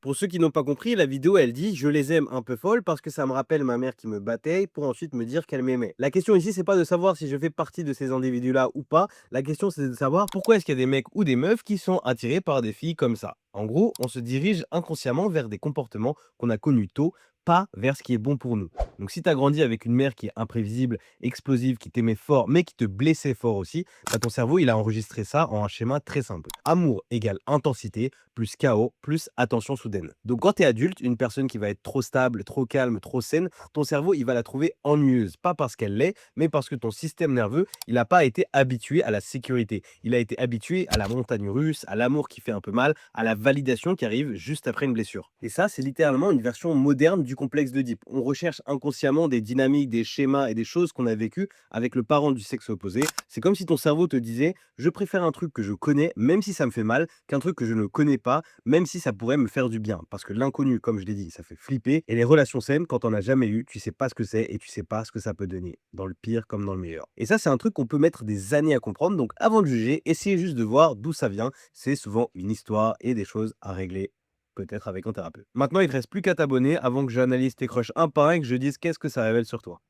Pour ceux qui n'ont pas compris, la vidéo, elle dit: «Je les aime un peu folles parce que ça me rappelle ma mère qui me battait pour ensuite me dire qu'elle m'aimait». La question ici, c'est pas de savoir si je fais partie de ces individus-là ou pas. La question, c'est de savoir pourquoi est-ce qu'il y a des mecs ou des meufs qui sont attirés par des filles comme ça. En gros, on se dirige inconsciemment vers des comportements qu'on a connus tôt, pas vers ce qui est bon pour nous. Donc si tu as grandi avec une mère qui est imprévisible, explosive, qui t'aimait fort, mais qui te blessait fort aussi, bah, ton cerveau, il a enregistré ça en un schéma très simple. Amour égale intensité, plus chaos, plus attention soudaine. Donc quand tu es adulte, une personne qui va être trop stable, trop calme, trop saine, ton cerveau, il va la trouver ennuyeuse. Pas parce qu'elle l'est, mais parce que ton système nerveux, il n'a pas été habitué à la sécurité. Il a été habitué à la montagne russe, à l'amour qui fait un peu mal, à la validation qui arrive juste après une blessure. Et ça, c'est littéralement une version moderne du complexe d'Oedipe. On recherche inconsciemment des dynamiques, des schémas et des choses qu'on a vécues avec le parent du sexe opposé. C'est comme si ton cerveau te disait: je préfère un truc que je connais, même si ça me fait mal, qu'un truc que je ne connais pas, même si ça pourrait me faire du bien. Parce que l'inconnu, comme je l'ai dit, ça fait flipper. Et les relations saines, quand on n'a jamais eu, tu sais pas ce que c'est et tu sais pas ce que ça peut donner, dans le pire comme dans le meilleur. Et ça, c'est un truc qu'on peut mettre des années à comprendre. Donc avant de juger, essayez juste de voir d'où ça vient. C'est souvent une histoire et des choses à régler, peut-être avec un thérapeute. Maintenant, il te reste plus qu'à t'abonner avant que j'analyse tes crushs un par un et que je dise qu'est-ce que ça révèle sur toi.